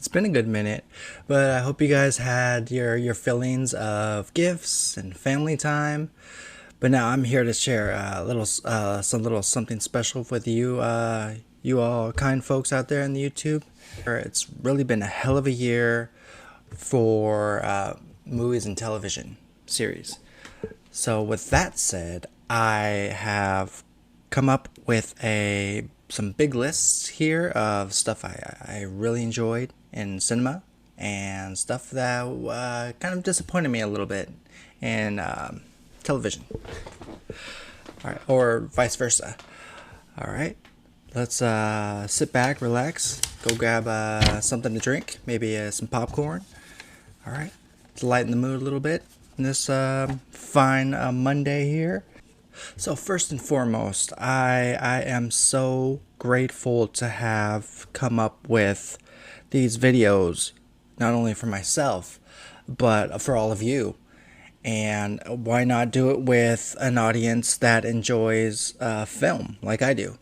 It's been a good minute, but I hope you guys had your fillings of gifts and family time. But now I'm here to share something special with you, you all kind folks out there in the YouTube. It's really been a hell of a year for movies and television series. So with that said, I have come up with some big lists here of stuff I really enjoyed in cinema and stuff that kind of disappointed me a little bit in television. All right, or vice versa. All right, let's sit back, relax, go grab something to drink, maybe some popcorn. All right, to lighten the mood a little bit on this fine Monday here. So first and foremost, I am so grateful to have come up with these videos, not only for myself, but for all of you. And why not do it with an audience that enjoys film like I do?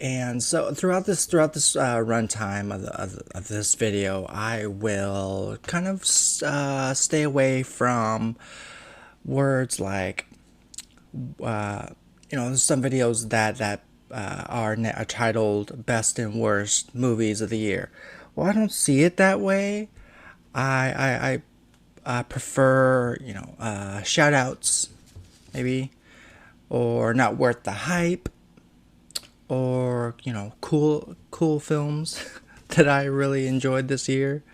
And so throughout this runtime of this video, I will kind of stay away from words like there's some videos that are titled best and worst movies of the year. Well, I don't see it that way. I prefer shout outs maybe, or not worth the hype, or cool films that I really enjoyed this year.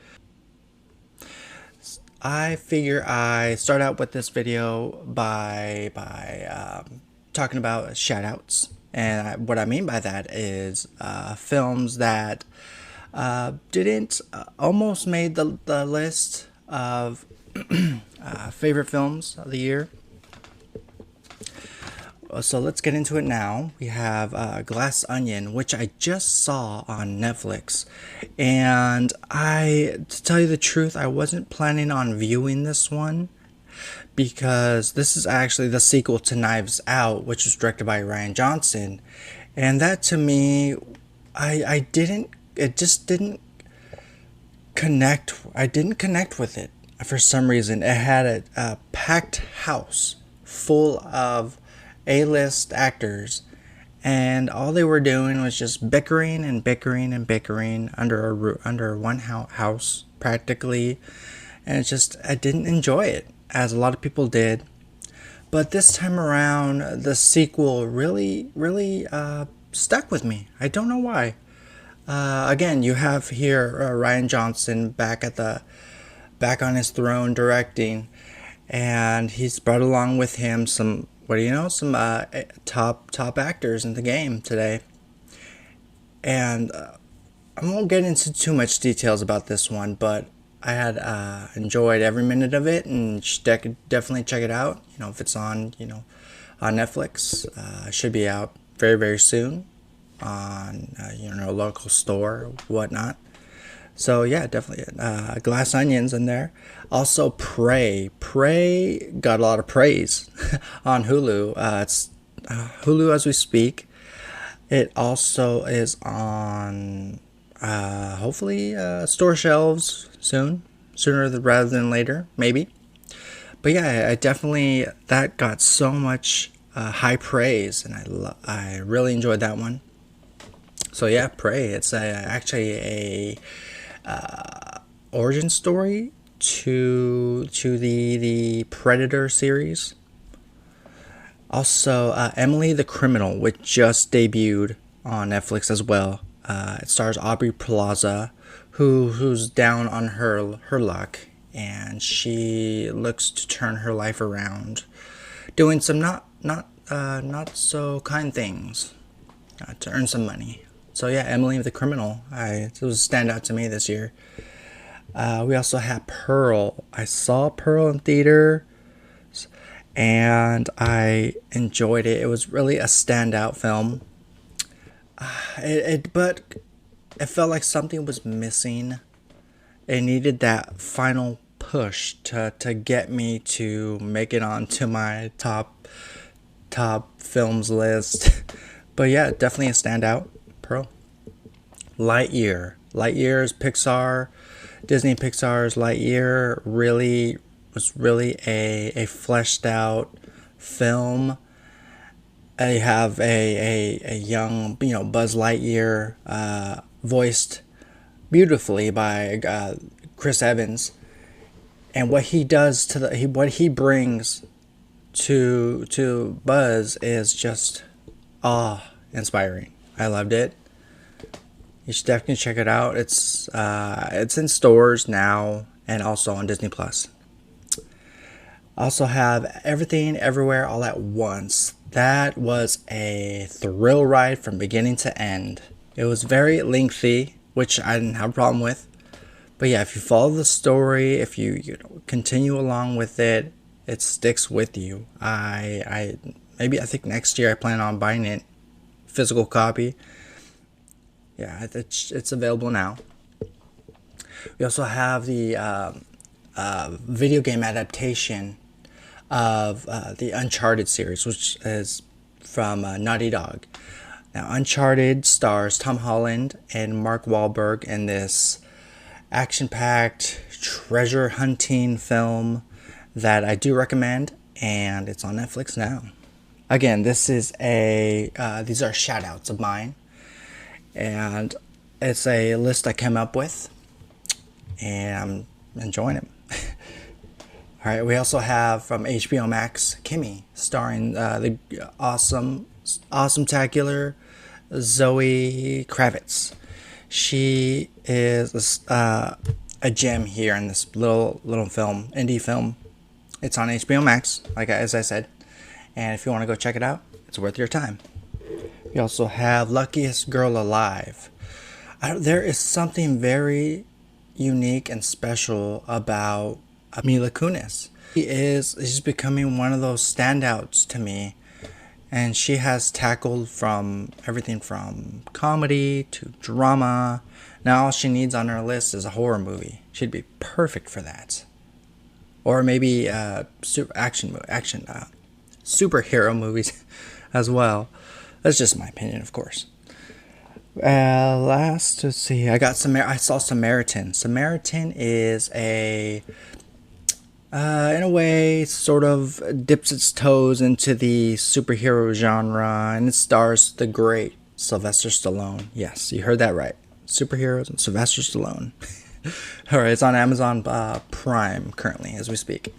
I figure I start out with this video by talking about shoutouts, and what I mean by that is films that didn't almost made the list of favorite films of the year. So let's get into it now. We have Glass Onion, which I just saw on Netflix. And to tell you the truth, I wasn't planning on viewing this one, because this is actually the sequel to Knives Out, which was directed by Rian Johnson. And that, to me, it just didn't connect. I didn't connect with it for some reason. It had a packed house full of A-list actors, and all they were doing was just bickering under one house practically, and I didn't enjoy it as a lot of people did. But this time around, the sequel really stuck with me. I don't know why. Again, you have here Rian Johnson back on his throne directing, and he's brought along with him some top actors in the game today. And I won't get into too much details about this one, but I had enjoyed every minute of it, and you should definitely check it out. If it's on on Netflix, it should be out very, very soon on a local store or whatnot. So yeah, definitely Glass Onions in there. Also Prey got a lot of praise on Hulu. It's Hulu as we speak. It also is on hopefully store shelves sooner rather than later, maybe. But yeah, I definitely, that got so much high praise, and I really enjoyed that one. So yeah, Prey. It's actually a origin story to the Predator series. Also, Emily the Criminal, which just debuted on Netflix as well. It stars Aubrey Plaza, who's down on her luck, and she looks to turn her life around, doing some not so kind things to earn some money. So yeah, Emily the Criminal. It was a standout to me this year. We also have Pearl. I saw Pearl in theater, and I enjoyed it. It was really a standout film. But it felt like something was missing. It needed that final push to get me to make it onto my top films list. But yeah, definitely a standout. Pearl. Lightyear. Lightyear's Pixar, Disney Pixar's Lightyear was really a fleshed out film. You have a young, Buzz Lightyear, voiced beautifully by Chris Evans, and what he does what he brings to Buzz is just awe-inspiring. I loved it. You should definitely check it out. It's in stores now and also on Disney Plus. Also have Everything Everywhere All at Once. That was a thrill ride from beginning to end. It was very lengthy, which I didn't have a problem with. But yeah, if you follow the story, if you continue along with it, it sticks with you. I think next year I plan on buying it physical copy. Yeah, it's available now. We also have the video game adaptation of the Uncharted series, which is from Naughty Dog. Now, Uncharted stars Tom Holland and Mark Wahlberg in this action-packed treasure hunting film that I do recommend, and it's on Netflix now. Again, this is these are shout-outs of mine, and it's a list I came up with, and I'm enjoying it. All right, we also have from HBO Max, Kimi, starring the awesome-tacular Zoe Kravitz. She is a gem here in this little film, indie film. It's on HBO Max, as I said, and if you want to go check it out, it's worth your time. We also have Luckiest Girl Alive. There is something very unique and special about Mila Kunis. She's becoming one of those standouts to me, and she has tackled from everything from comedy to drama. Now all she needs on her list is a horror movie. She'd be perfect for that, or maybe superhero movies as well. That's just my opinion, of course. Last, let's see. I saw Samaritan. Samaritan is in a way, sort of dips its toes into the superhero genre, and it stars the great Sylvester Stallone. Yes, you heard that right. Superheroes and Sylvester Stallone. Alright, it's on Amazon Prime currently as we speak.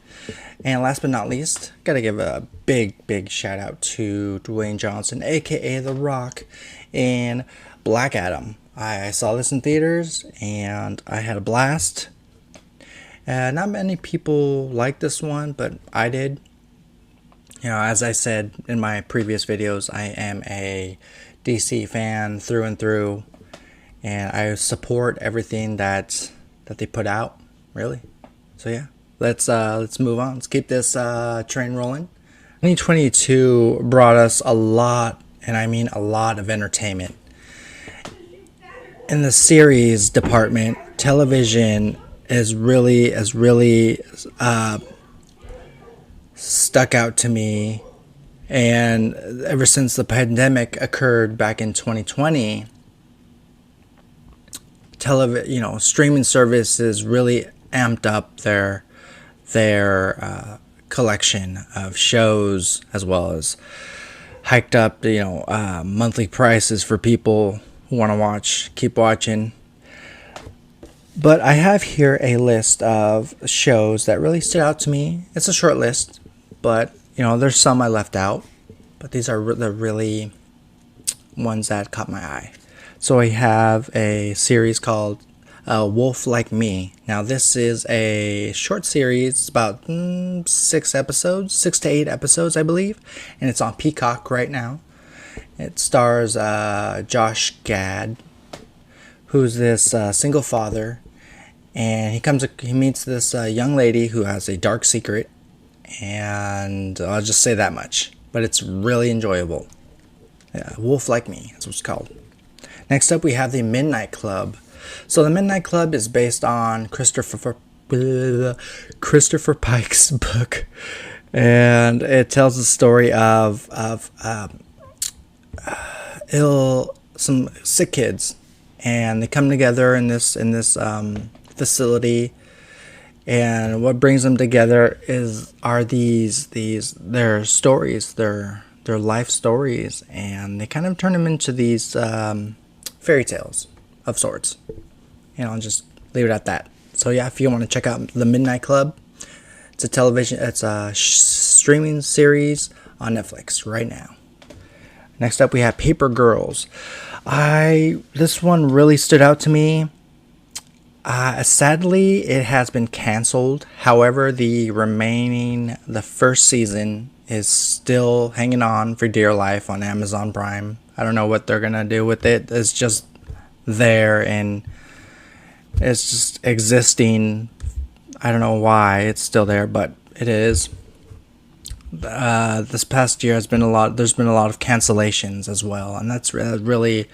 And last but not least, gotta give a big shout out to Dwayne Johnson, aka The Rock, in Black Adam. I saw this in theaters and I had a blast. Not many people like this one, but I did. As I said in my previous videos, I am a DC fan through and through, and I support everything that they put out, really. So yeah, let's move on. Let's keep this train rolling. 2022 brought us a lot, and I mean a lot, of entertainment. In the series department, television has really stuck out to me, and ever since the pandemic occurred back in 2020, streaming services really amped up their collection of shows, as well as hiked up monthly prices for people who want to keep watching. But I have here a list of shows that really stood out to me. It's a short list, but there's some I left out, but these are the really ones that caught my eye. So I have a series called Wolf Like Me. Now this is a short series. It's about 6 to 8 episodes, I believe, and it's on Peacock right now. It stars Josh Gad, who's this single father, and he meets this young lady who has a dark secret, and I'll just say that much, but it's really enjoyable. Yeah, Wolf Like Me, that's what it's called. Next up, we have the Midnight Club. So the Midnight Club is based on Christopher Pike's book, and it tells the story of some sick kids, and they come together in this facility. And what brings them together are these their stories, their life stories, and they kind of turn them into these fairy tales of sorts. And I'll just leave it at that. So yeah, if you want to check out The Midnight Club, it's a streaming series on Netflix right now. Next up, we have Paper Girls. This one really stood out to me. Sadly, it has been canceled. However, the first season is still hanging on for dear life on Amazon Prime. I don't know what they're gonna do with it. It's just there and it's just existing. I don't know why it's still there, but it is. This past year there's been a lot of cancellations as well, and that's really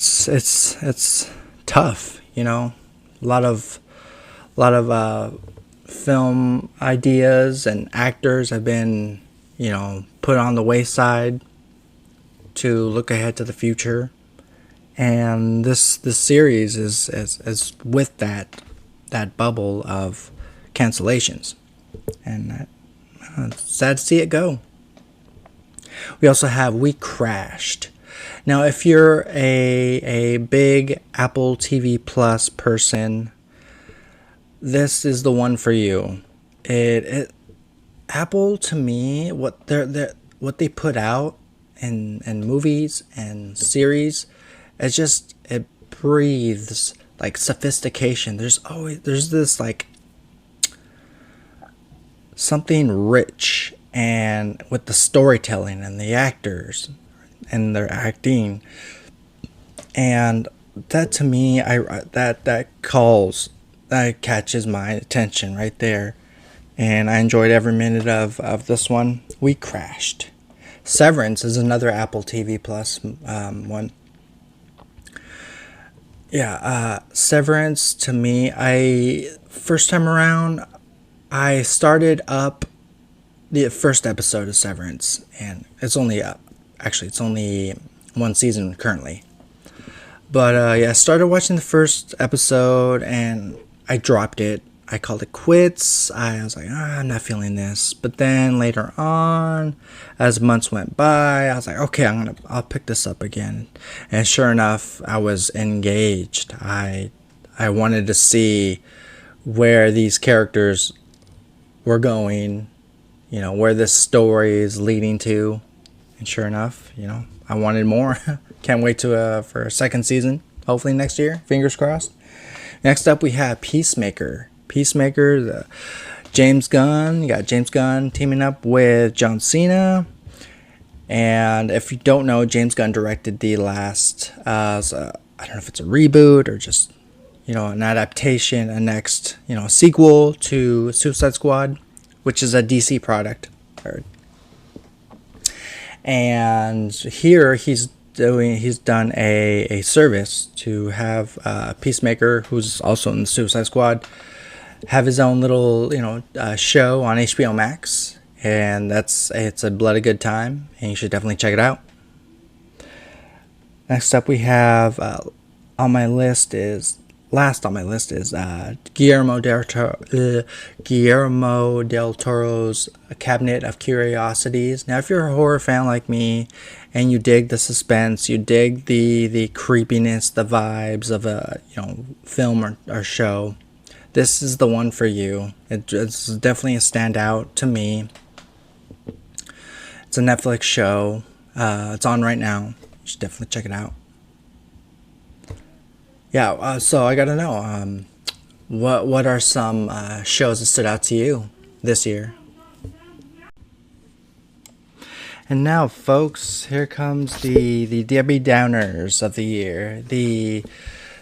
it's tough, you know. A lot of film ideas and actors have been, you know, put on the wayside to look ahead to the future, and this series is with that bubble of cancellations, and it's sad to see it go. We also have We Crashed. Now, if you're a big Apple TV Plus person, this is the one for you. Apple, to me, what they put out in movies and series, it breathes like sophistication. There's this like something rich, and with the storytelling and the actors and their acting, and that to me, that catches my attention right there, and I enjoyed every minute of this one. We Crashed. Severance is another Apple TV Plus one. Yeah, Severance, to me, first time around, I started up the first episode of Severance, and it's only one season currently. But yeah, I started watching the first episode and I dropped it. I called it quits. I was like, I'm not feeling this. But then later on, as months went by, I was like, okay, I'll pick this up again. And sure enough, I was engaged. I wanted to see where these characters were going, you know, where this story is leading to. And sure enough, you know, I wanted more. Can't wait for a second season, hopefully next year. Fingers crossed. Next up, we have Peacemaker. Peacemaker, James Gunn. You got James Gunn teaming up with John Cena. And if you don't know, James Gunn directed the last, I don't know if it's a reboot or just, you know, an adaptation, a next, you know, sequel to Suicide Squad, which is a DC product. And here he's done a service to have Peacemaker, who's also in the Suicide Squad, have his own little, you know, show on HBO Max, and it's a bloody good time, and you should definitely check it out. Next up, we have last on my list is Guillermo del Toro's Cabinet of Curiosities. Now, if you're a horror fan like me, and you dig the suspense, you dig the creepiness, the vibes of a, you know, film or show, this is the one for you. It's definitely a standout to me. It's a Netflix show. It's on right now. You should definitely check it out. Yeah, so I gotta know, what are some shows that stood out to you this year? And now, folks, here comes the Debbie Downers of the year. The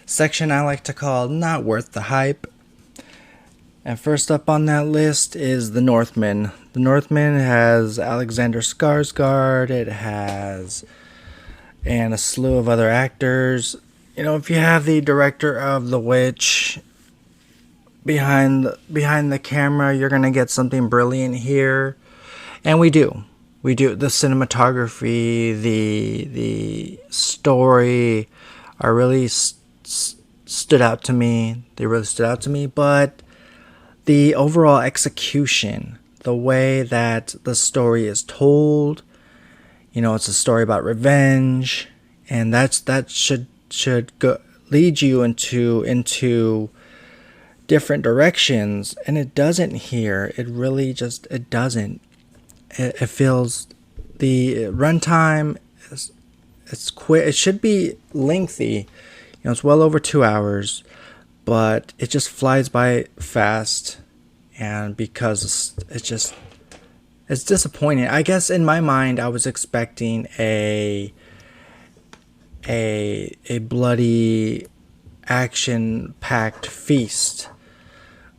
section I like to call Not Worth the Hype. And first up on that list is The Northman. The Northman has Alexander Skarsgård. It has and a slew of other actors. You know, if you have the director of The Witch behind the camera, you're gonna get something brilliant here, and we do. we do the cinematography, the story are really stood out to me. They really stood out to me, but the overall execution, the way that the story is told, it's a story about revenge, and that should go, lead you into different directions, and it doesn't here. It really just it doesn't. It feels the runtime it's quick. It should be lengthy. It's well over 2 hours, but it just flies by fast, and because it's disappointing. I guess in my mind, I was expecting a bloody, action-packed feast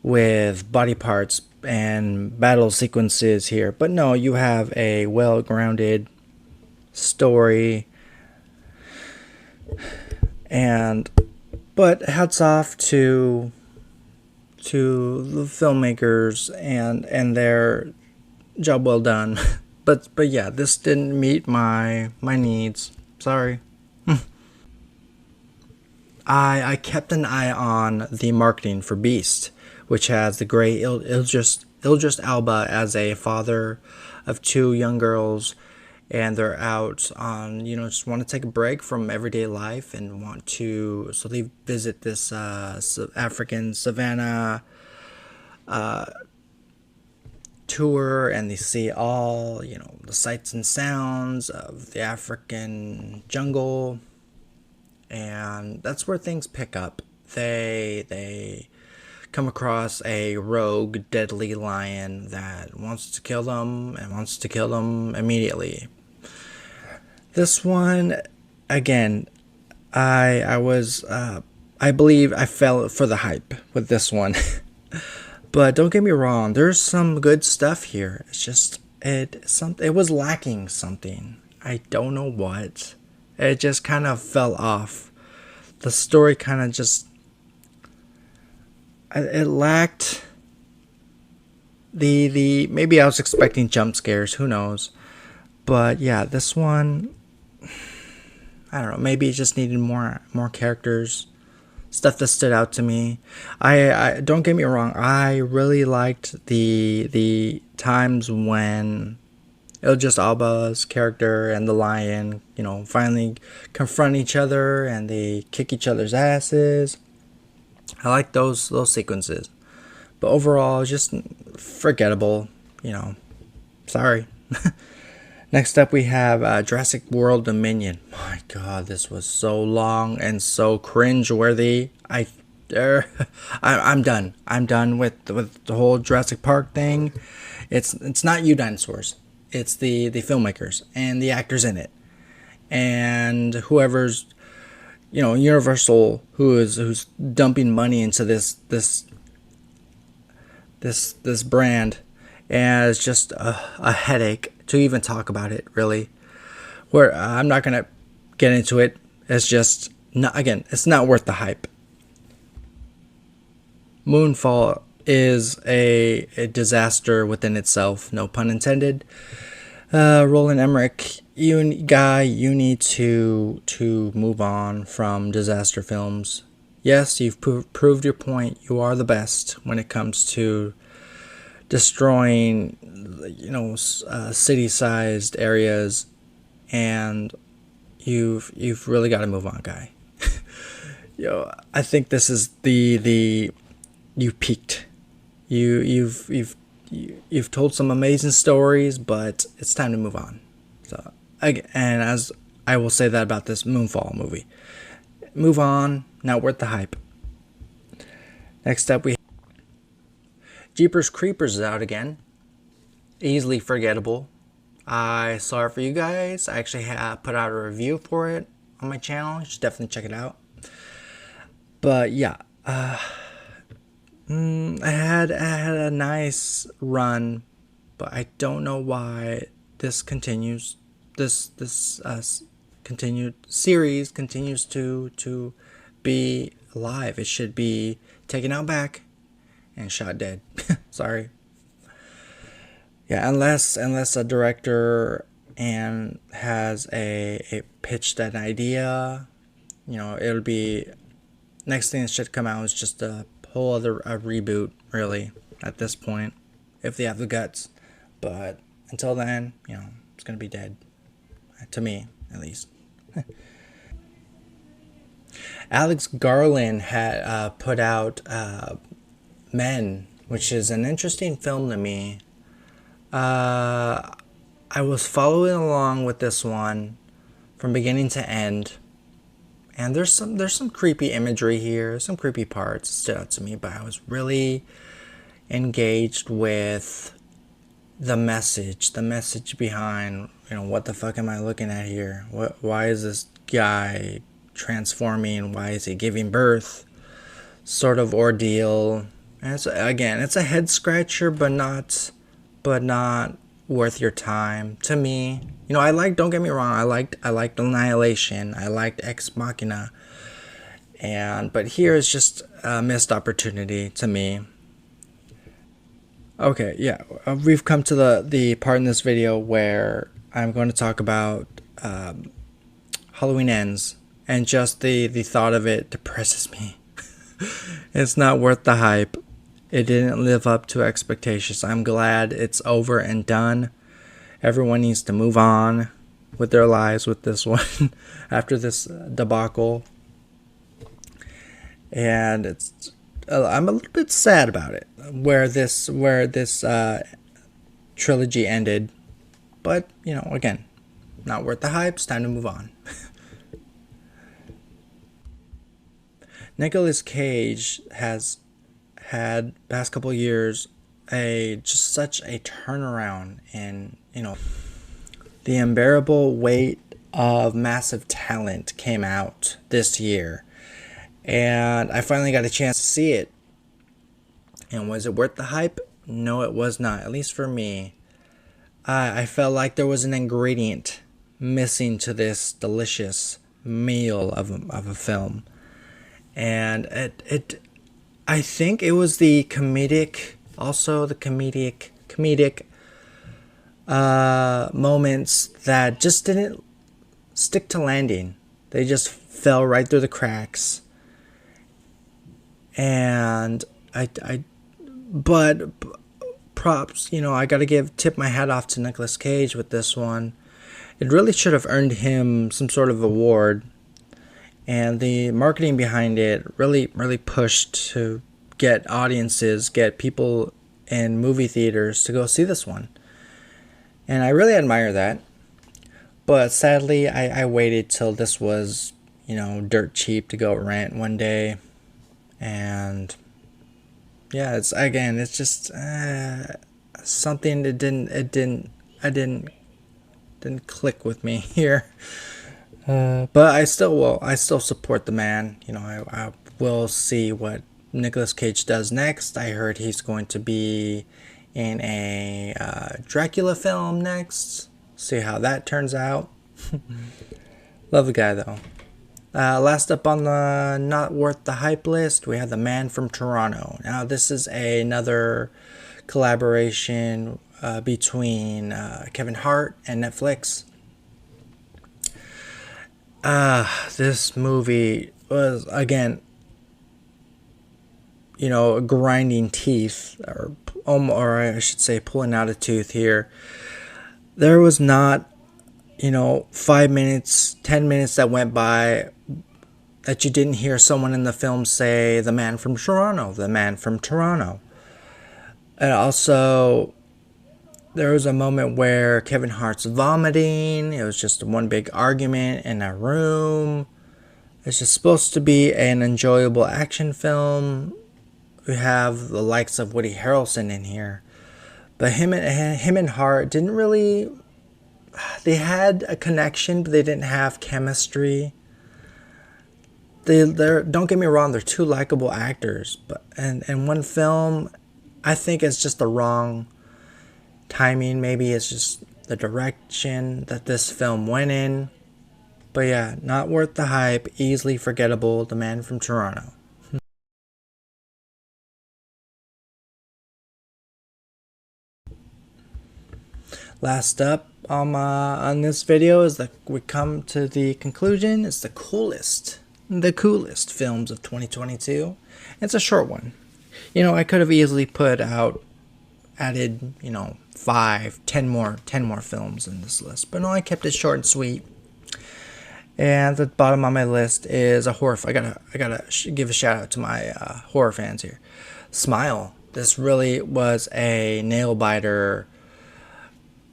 with body parts and battle sequences here, but no, you have a well-grounded story, but hats off to the filmmakers and their job well done. but yeah, this didn't meet my needs. Sorry. I kept an eye on the marketing for Beast, which has the great Idris Elba as a father of two young girls, and they're out on, just want to take a break from everyday life and so they visit this African savannah tour, and they see all, the sights and sounds of the African jungle. And that's where things pick up. They come across a rogue, deadly lion that wants to kill them, and wants to kill them immediately. This one, again, I believe I fell for the hype with this one. But don't get me wrong, there's some good stuff here. It's just it was lacking something. I don't know what. It just kind of fell off. The story kind of just... It lacked the... Maybe I was expecting jump scares. Who knows? But yeah, this one... I don't know. Maybe it just needed more characters. Stuff that stood out to me. I don't get me wrong. I really liked the times when... Idris Elba's character and the lion, finally confront each other and they kick each other's asses. I like those sequences. But overall, just forgettable, Sorry. Next up, we have Jurassic World Dominion. My God, this was so long and so cringe-worthy. I'm done. I'm done with the whole Jurassic Park thing. It's not you dinosaurs. It's the filmmakers and the actors in it, and whoever's, Universal, who's dumping money into this brand, and it's just a headache to even talk about it. Really, where I'm not gonna get into it. It's just it's not worth the hype. Moonfall is a disaster within itself, no pun intended. Roland Emmerich, you need to move on from disaster films. Yes, you've proved your point. You are the best when it comes to destroying, city-sized areas, and you've really got to move on, guy. I think this is the you peaked. You've told some amazing stories, but it's time to move on. So, and as I will say that about this Moonfall movie, move on. Not worth the hype. Next up, we Jeepers Creepers is out again. Easily forgettable. I saw it for you guys. I actually put out a review for it on my channel. You should definitely check it out. But yeah. I had a nice run, but I don't know why this continues. This continued series continues to be alive. It should be taken out back and shot dead. Sorry. Yeah, unless a director and has a pitched an idea, it'll be next thing that should come out is just a whole other reboot, really, at this point, if they have the guts. But until then, it's gonna be dead, to me at least. Alex Garland had put out Men, which is an interesting film to me. I was following along with this one from beginning to end, and there's some creepy imagery here, some creepy parts stood out to me, but I was really engaged with the message behind, what the fuck am I looking at here? Why is this guy transforming? Why is he giving birth? Sort of ordeal. And it's a head scratcher, but not worth your time to me. Don't get me wrong, I liked Annihilation, I liked Ex Machina, but here is just a missed opportunity to me. Okay, yeah, we've come to the part in this video where I'm going to talk about Halloween Ends, and just the thought of it depresses me. It's not worth the hype. It didn't live up to expectations. I'm glad it's over and done. Everyone needs to move on with their lives with this one after this debacle. And I'm a little bit sad about it, where this trilogy ended. But, again, not worth the hype. It's time to move on. Nicolas Cage has had past couple years just such a turnaround in the Unbearable Weight of Massive Talent came out this year, and I finally got a chance to see it. And was it worth the hype? No, it was not, at least for me. I felt like there was an ingredient missing to this delicious meal of a film, and I think it was the comedic moments that just didn't stick to landing. They just fell right through the cracks. And but props, I gotta tip my hat off to Nicolas Cage with this one. It really should have earned him some sort of award. And the marketing behind it really pushed to get people in movie theaters to go see this one. And I really admire that. But sadly, I waited till this was, dirt cheap to go rent one day. And yeah, it's just something that didn't click with me here. But I still support the man. I will see what Nicolas Cage does next. I heard he's going to be in a Dracula film next. See how that turns out. Love the guy though. Last up on the not worth the hype list, we have The Man from Toronto. Now this is another collaboration between Kevin Hart and Netflix. This movie was, again, grinding teeth, or I should say pulling out a tooth here. There was not, 5 minutes, 10 minutes that went by that you didn't hear someone in the film say, "The Man from Toronto, the Man from Toronto." And also, there was a moment where Kevin Hart's vomiting. It was just one big argument in a room. It's just supposed to be an enjoyable action film. We have the likes of Woody Harrelson in here. But him and Hart didn't really... They had a connection, but they didn't have chemistry. Don't get me wrong, they're two likable actors. And one film, I think it's just the wrong timing. Maybe it's just the direction that this film went in. But yeah, not worth the hype, easily forgettable, The Man from Toronto. Last up on this video is that we come to the conclusion. It's the coolest films of 2022. It's a short one. You know, I could have easily added, 5, 10 more films in this list, but no, I kept it short and sweet. And at the bottom of my list is a horror. I gotta give a shout out to my horror fans here. Smile. This really was a nail biter.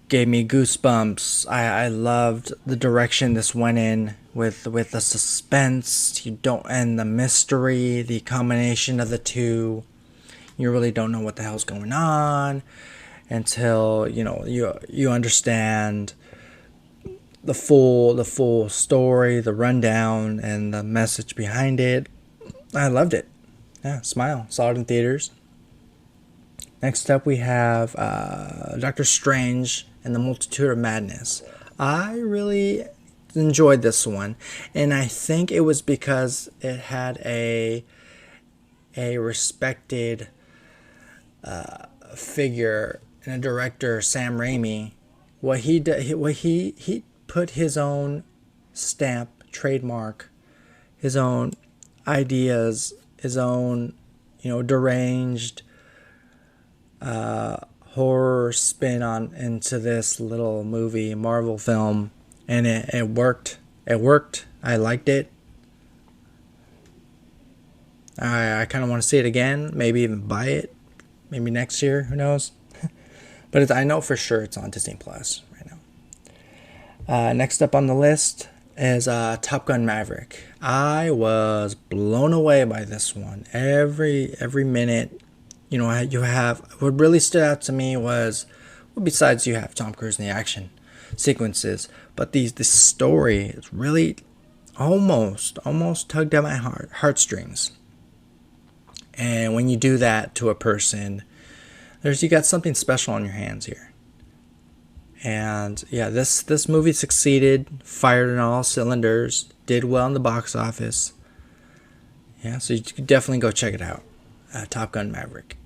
Gave me goosebumps. I loved the direction this went in with the suspense. And the mystery, the combination of the two. You really don't know what the hell's going on until you understand the full story, the rundown, and the message behind it. I loved it. Yeah, Smile. Saw it in theaters. Next up we have Doctor Strange and the Multitude of Madness. I really enjoyed this one, and I think it was because it had a respected figure in a director, Sam Raimi. What he put his own stamp, trademark, his own ideas, his own deranged horror spin on into this little movie, Marvel film, and it worked. It worked. I liked it. I kind of want to see it again. Maybe even buy it. Maybe next year. Who knows? But I know for sure it's on Disney Plus right now. Next up on the list is Top Gun Maverick. I was blown away by this one. Every minute. You have what really stood out to me was, well, besides you have Tom Cruise in the action sequences, but this story is really almost tugged at my heartstrings. And when you do that to a person, you got something special on your hands here. And yeah, this movie succeeded, fired on all cylinders, did well in the box office. Yeah, so you could definitely go check it out. Top Gun Maverick.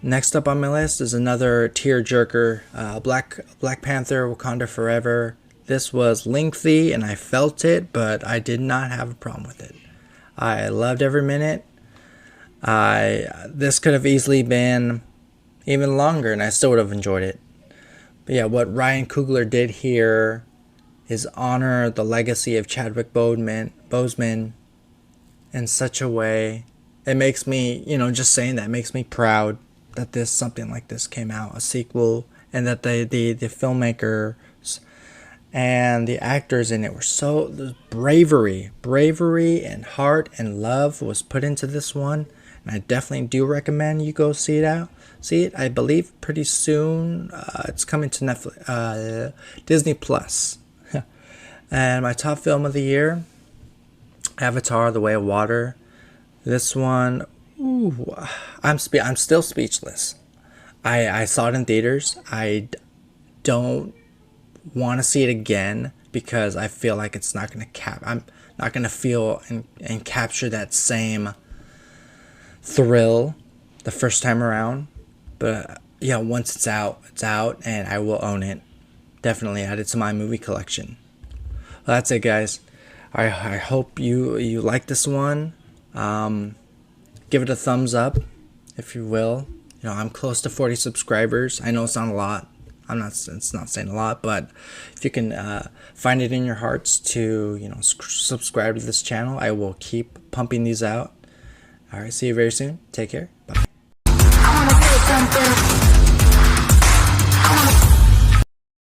Next up on my list is another tearjerker, Black Panther, Wakanda Forever. This was lengthy and I felt it, but I did not have a problem with it. I loved every minute. This could have easily been even longer and I still would have enjoyed it. But yeah, what Ryan Coogler did here is honor the legacy of Chadwick Boseman in such a way. It makes me, just saying that makes me proud that something like this came out, a sequel, and that the filmmakers and the actors in it were the bravery and heart and love was put into this one. And I definitely do recommend you go see it. I believe pretty soon. It's coming to Netflix, Disney Plus. And my top film of the year, Avatar: The Way of Water. This one, I'm still speechless. I saw it in theaters. I don't want to see it again because I feel like it's not going to I'm not going to feel and capture that same thrill the first time around. But yeah, once it's out, and I will own it. Definitely add it to my movie collection. Well, that's it, guys. I hope you like this one. Give it a thumbs up, if you will. I'm close to 40 subscribers. I know it's not a lot. It's not saying a lot, but if you can find it in your hearts to subscribe to this channel, I will keep pumping these out. All right, see you very soon. Take care. Bye.